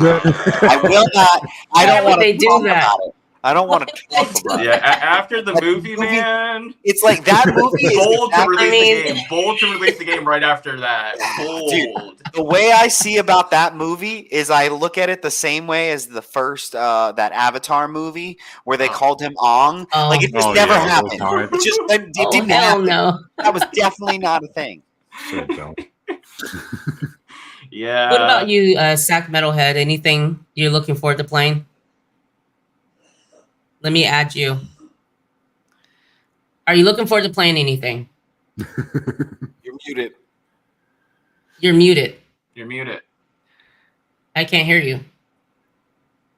I will not. I don't want to talk about it. I don't want to talk about it. Yeah, after the movie, man. It's like that movie is bold to release the game. Bold to release the game right after that. Bold. Dude, the way I see about that movie is I look at it the same way as the first that Avatar movie where they called him Ong. It just never happened. It just it didn't happen. No. That was definitely not a thing. So dumb. Yeah. What about you, Sack Metalhead? Anything you're looking forward to playing? Let me add you. Are you looking forward to playing anything? You're muted. You're muted. You're muted. I can't hear you.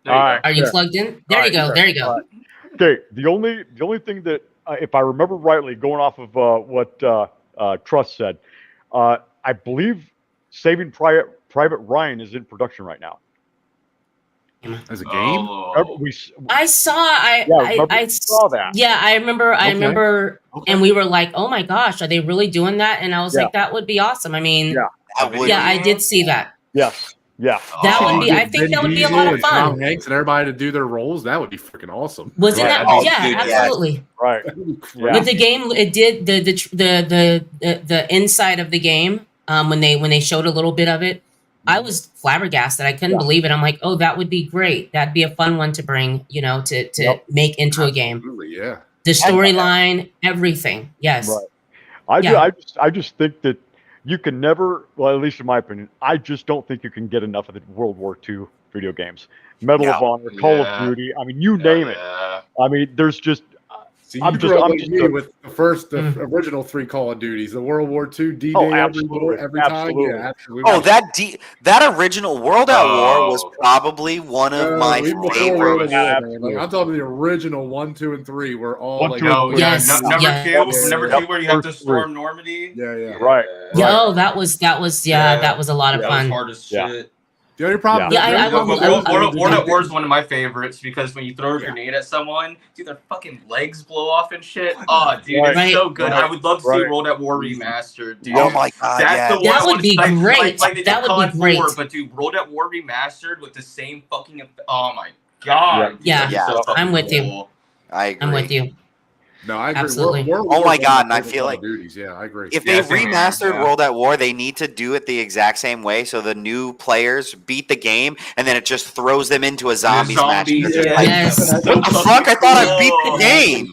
Are you plugged in? There you go. There you go. Okay. The only thing that, if I remember rightly, going off of what Trust said, I believe Saving Private Ryan is in production right now. As a game? I saw that. Yeah, I remember. Okay. And we were like, "Oh my gosh, are they really doing that?" And I was like, "That would be awesome." I mean, I did see that. Yes. Yeah. That would be. I think that would be a lot of fun. Tom Hanks and everybody to do their roles. That would be freaking awesome. Wasn't that? Oh, yeah, dude, absolutely. Right. With the game, it did the inside of the game. When they showed a little bit of it, I was flabbergasted. I couldn't believe it. I'm like, oh, that would be great. That'd be a fun one to bring, to make into a game. Absolutely, yeah. The storyline, everything. Yes. Right. I just think that you can never, well, at least in my opinion, I just don't think you can get enough of the World War II video games. Medal of Honor, Call of Duty. I mean, you name it. I mean, there's just. See, you grew up like me with the original 3 Call of Duties, the World War II D-Day every time. Yeah, absolutely. Oh, that original World at War was probably one of my favorite. I'm talking the original 1, 2, and 3 were all number 2 where you have to storm Normandy. Yeah. Right. Yo, that was that was a lot of fun. That was hard as shit. The only problem, World at War is one of my favorites because when you throw a grenade at someone, dude, their fucking legs blow off and shit. Oh, dude, it's so good. I would love to see World at War remastered, dude. Oh my god, that's the one that would be great. That would be great. But dude, World at War remastered with the same fucking. Oh my god. Yeah. So I'm with you. I agree. I'm with you. No, I agree. Absolutely. Oh my god, and I feel like I agree. If they remastered World at War, they need to do it the exact same way, so the new players beat the game, and then it just throws them into a zombies match. Yes. What the fuck? I thought I beat the game.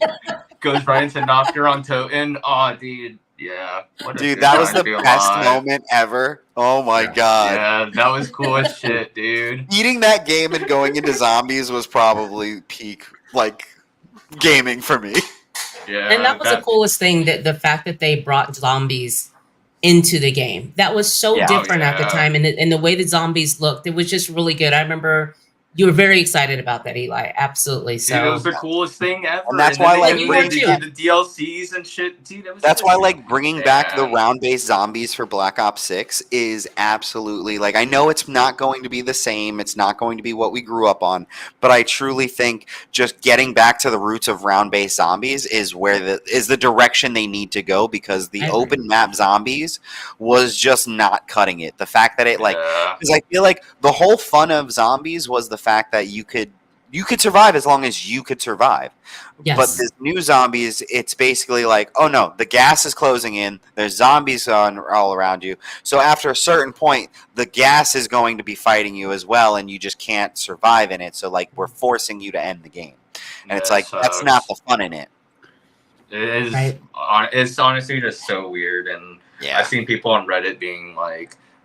Goes right into Noctur on Toten. Oh, dude. Yeah. Dude, that was the best moment ever. Oh my god. Yeah, that was cool as shit, dude. Beating that game and going into zombies was probably peak, gaming for me. Yeah, and that was the coolest thing, that the fact that they brought zombies into the game. That was so different at the time, and the way the zombies looked, it was just really good. I remember you were very excited about that, Eli. Absolutely. So dude, it was the coolest thing ever. And that's why, the DLCs and shit. Dude, that's why, bringing back the round-based zombies for Black Ops 6 is absolutely I know it's not going to be the same. It's not going to be what we grew up on, but I truly think just getting back to the roots of round-based zombies is the direction they need to go, because the open map zombies was just not cutting it. The fact that because I feel like the whole fun of zombies was the fact that you could survive as long as you could survive. Yes. But this new zombies, it's basically oh no, the gas is closing in, there's zombies all around you, so after a certain point the gas is going to be fighting you as well, and you just can't survive in it, so we're forcing you to end the game, and it's that's not the fun in it. It is. It's honestly just so weird, and I've seen people on Reddit being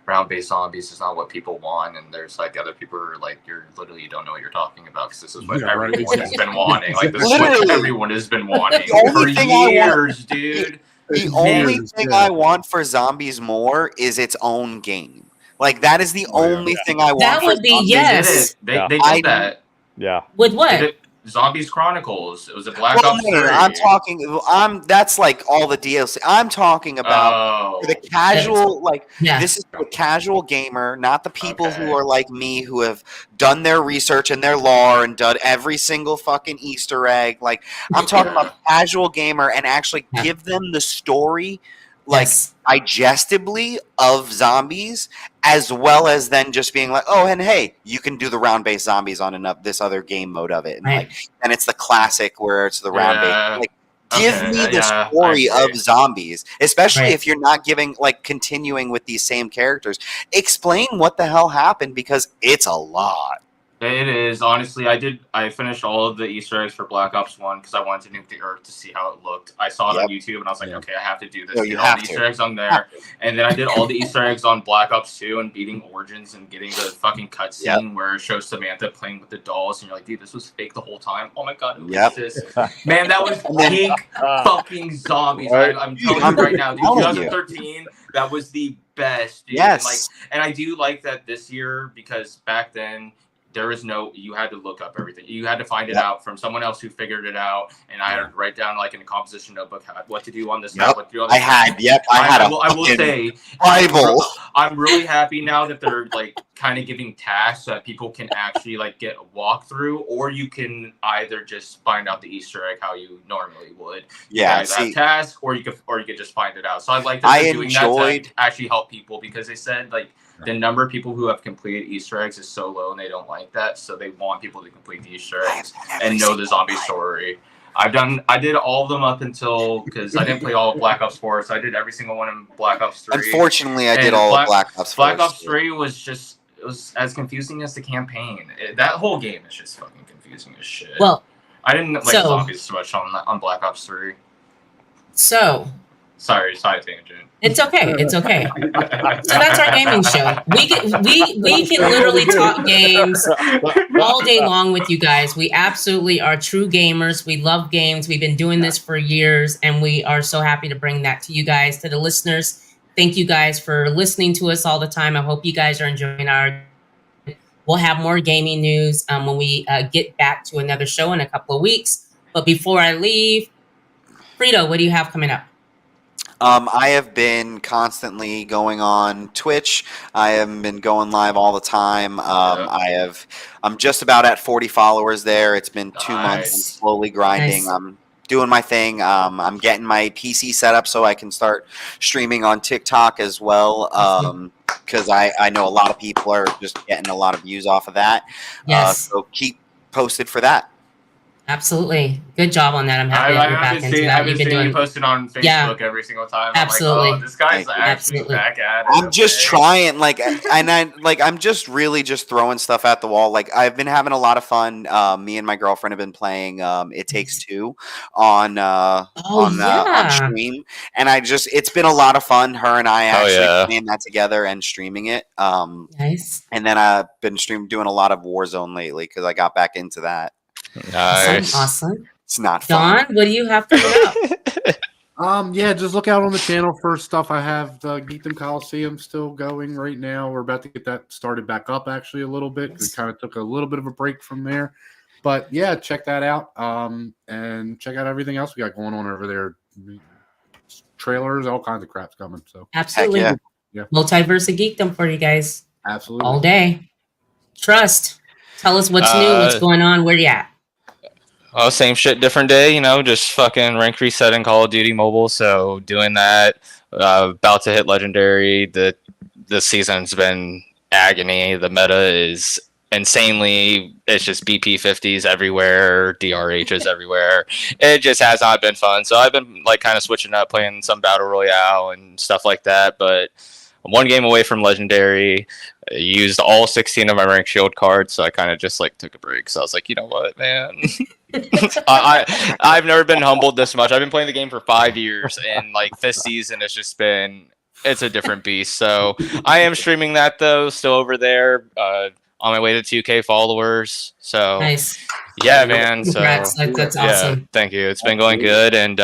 round-based zombies is not what people want, and there's other people who are you don't know what you're talking about, because this is what everyone has been wanting. This is what everyone has been wanting for years, dude. The only thing I want for zombies more is its own game. That is the only thing I want. That would be yes. They did that. Yeah. With what? Zombies Chronicles. It was a Black Ops 3. That's all the DLC. I'm talking about for the casual, this is the casual gamer, not the people who are like me, who have done their research and their lore and done every single fucking Easter egg. I'm talking about the casual gamer, and actually give them the story digestibly of zombies, as well as then just being oh, and hey, you can do the round-based zombies on this other game mode of it, and and it's the classic where it's the round-based. Give me the story of zombies, especially if you're not giving continuing with these same characters. Explain what the hell happened, because it's a lot. It is, honestly. I finished all of the Easter eggs for Black Ops 1 because I wanted to nuke the Earth to see how it looked. I saw it on YouTube, and I was okay, I have to do this. No, get all the Easter eggs on there. And then I did all the Easter eggs on Black Ops 2 and beating Origins and getting the fucking cutscene where it shows Samantha playing with the dolls, and you're dude, this was fake the whole time. Oh my god, who is this? Man, that was peak fucking zombies. I'm telling you right now, dude, 2013, that was the best, dude. Yes. And I do like that this year, because back then, you had to look up everything. You had to find it out from someone else who figured it out. And I had to write down in a composition notebook what to do on this map, what to do on this map. I will say, Bible. I'm really happy now that they're kind of giving tasks so that people can actually get a walkthrough, or you can either just find out the Easter egg how you normally would. Yeah, have tasks, or you could just find it out. So I like that they're doing that to actually help people, because they said the number of people who have completed Easter eggs is so low, and they don't like that, so they want people to complete the Easter eggs and know the zombie story. I did all of them up until, because I didn't play all of Black Ops 4, so I did every single one in Black Ops 3. Unfortunately, I did all of Black Ops 4. Black Ops 3 was as confusing as the campaign. That whole game is just fucking confusing as shit. Well, I didn't like zombies so much on Black Ops 3. So, Sorry, side tangent. It's okay. It's okay. So that's our gaming show. We can literally talk games all day long with you guys. We absolutely are true gamers. We love games. We've been doing this for years, and we are so happy to bring that to you guys, to the listeners. Thank you guys for listening to us all the time. I hope you guys are enjoying our. We'll have more gaming news when we get back to another show in a couple of weeks. But before I leave, Frito, what do you have coming up? I have been constantly going on Twitch. I have been going live all the time. I'm just about at 40 followers there. It's been 2 months. I'm slowly grinding. Nice. I'm doing my thing. I'm getting my PC set up so I can start streaming on TikTok as well. Because I know a lot of people are just getting a lot of views off of that. Yes. So keep posted for that. Absolutely. Good job on that. I'm happy that you're back into that. I've been seeing you posted on Facebook every single time. Absolutely. I'm like, oh, this guy's actually back at it. I'm just trying, I'm just really just throwing stuff at the wall. Like, I've been having a lot of fun. Me and my girlfriend have been playing It Takes Two on stream, and it's been a lot of fun. Her and I actually playing that together and streaming it. Nice. And then I've been doing a lot of Warzone lately because I got back into that. Nice. Awesome. It's not fun. Don, what do you have coming up? Just look out on the channel for stuff. I have the Geekdom Coliseum still going right now. We're about to get that started back up actually a little bit. We kind of took a little bit of a break from there. But yeah, check that out. And check out everything else we got going on over there. Trailers, all kinds of crap's coming. So absolutely. Yeah. Multiverse of Geekdom for you guys. Absolutely. All day. Trust. Tell us what's new, what's going on, where you at? Oh, same shit, different day, just fucking rank reset in Call of Duty Mobile. So doing that, about to hit Legendary. The season's been agony. The meta is insanely, it's just BP 50s everywhere, DRHs everywhere. It just has not been fun. So I've been kind of switching up, playing some Battle Royale and stuff like that. But I'm one game away from Legendary. I used all 16 of my rank shield cards, so I kind of just took a break. So I was like, you know what, man? I've never been humbled this much. I've been playing the game for 5 years, and this season has just been, it's a different beast. So I am streaming that though, still over there, on my way to 2K followers. So nice. Yeah, man. Congrats. So that's awesome. Yeah, thank you. It's been going good, and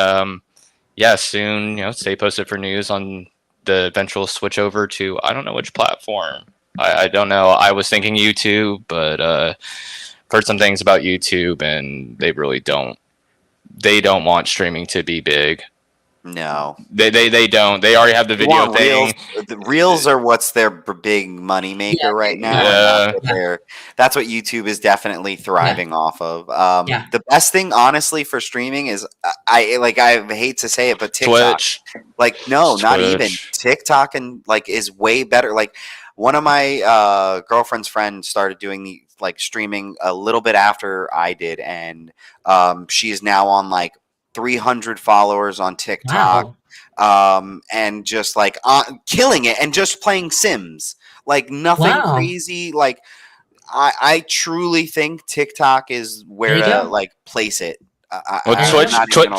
soon, stay posted for news on the eventual switch over to, I don't know which platform. I don't know. I was thinking YouTube, but heard some things about YouTube, and they really don't. They don't want streaming to be big. No, they don't. They already have the video thing. The reels are what's their big money maker right now. That's what YouTube is definitely thriving off of. The best thing, honestly, for streaming is I hate to say it, but TikTok. Twitch. Not even TikTok, and is way better. One of my girlfriend's friends started doing streaming a little bit after I did, and she is now on 300 followers on TikTok. Wow. And just killing it and just playing Sims. Nothing crazy. I truly think TikTok is where to place it.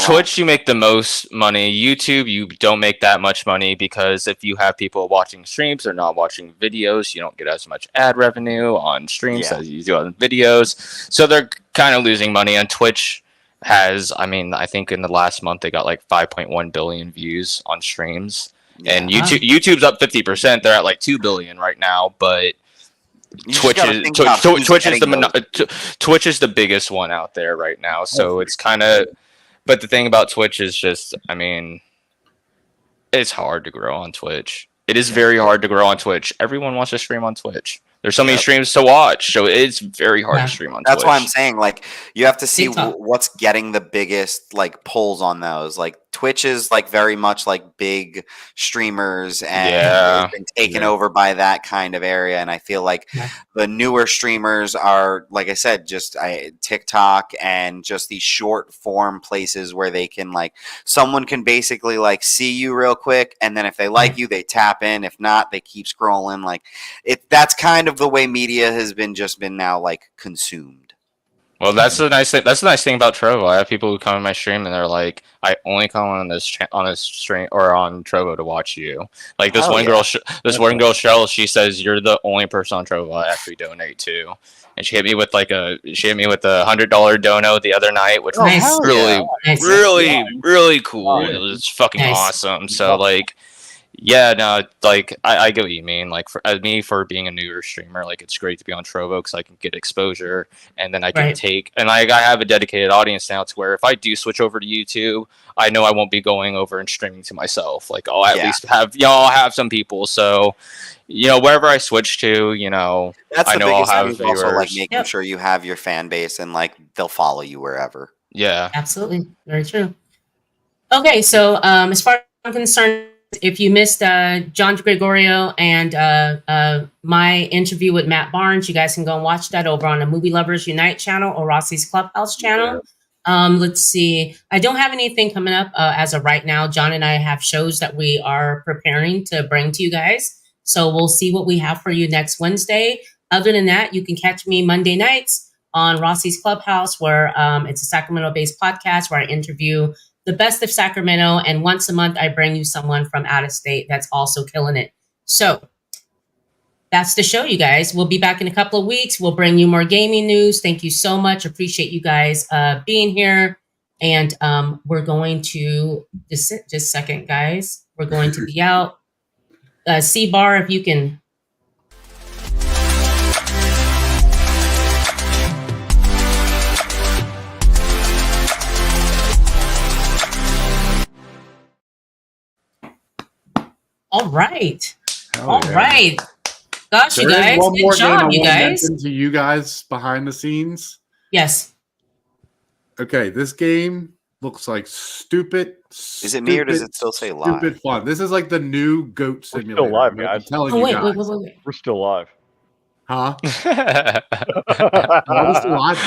Twitch, you make the most money. YouTube, you don't make that much money, because if you have people watching streams, they're not watching videos. You don't get as much ad revenue on streams as you do on videos. So they're kind of losing money. On Twitch has, I think in the last month they got 5.1 billion views on streams, and YouTube's up 50%. They're at 2 billion right now, but Twitch is the biggest one out there right now. So it's kind of, but the thing about Twitch is just, it's hard to grow on Twitch. It is very hard to grow on Twitch. Everyone wants to stream on Twitch. There's so many streams to watch, so it's very hard to stream on Twitch. That's why I'm saying, you have to see what's getting the biggest, pulls on those. Twitch is, very much, big streamers, and they've been taken over by that kind of area, and I feel the newer streamers are, like I said, just TikTok and just these short-form places where they can, someone can basically, see you real quick, and then if they like you, they tap in. If not, they keep scrolling. That's kind of the way media has been now consumed. Well, that's the nice thing. That's the nice thing about Trovo. I have people who come in my stream and they're like, "I only come on this stream or on Trovo to watch you." Like this Hell one yeah. girl, this one girl, Cheryl. She says you're the only person on Trovo I actually donate to, and she hit me with a $100 dono the other night, which Nice. was really, Nice. really cool. Nice. It was fucking Nice. awesome. So like. Yeah, no, like I get what you mean. Like for me, for being a newer streamer, like it's great to be on Trovo because I can get exposure, and then I can I have a dedicated audience now to where if I do switch over to YouTube, I know I won't be going over and streaming to myself. Like I'll at least have I'll have some people. So wherever I switch to, That's I the know I'll biggest have thing. Is viewers. also like making sure you have your fan base and like they'll follow you wherever. Yeah, absolutely, very true. Okay, so as far as I'm concerned, if you missed John Gregorio and my interview with Matt Barnes, you guys can go and watch that over on the Movie Lovers Unite channel or Rossie's Clubhouse channel. Let's see. I don't have anything coming up as of right now. John and I have shows that we are preparing to bring to you guys. So we'll see what we have for you next Wednesday. Other than that, you can catch me Monday nights on Rossie's Clubhouse, where it's a Sacramento-based podcast where I interview the best of Sacramento, and once a month I bring you someone from out of state that's also killing it. So that's the show, you guys. We'll be back in a couple of weeks. We'll bring you more gaming news. Thank you so much. Appreciate you guys being here. And we're going to just a second, guys. We're going to be out. C-Bar, if you can. All right. All right. Gosh, you guys. Good job, you guys. To you guys behind the scenes. Yes. Okay, this game looks like stupid. Is it me or does it still say live? Stupid fun. This is like the new goat simulator. We're still live, guys. I'm telling you guys. Wait. We're still live. Huh? yeah. Are we still live?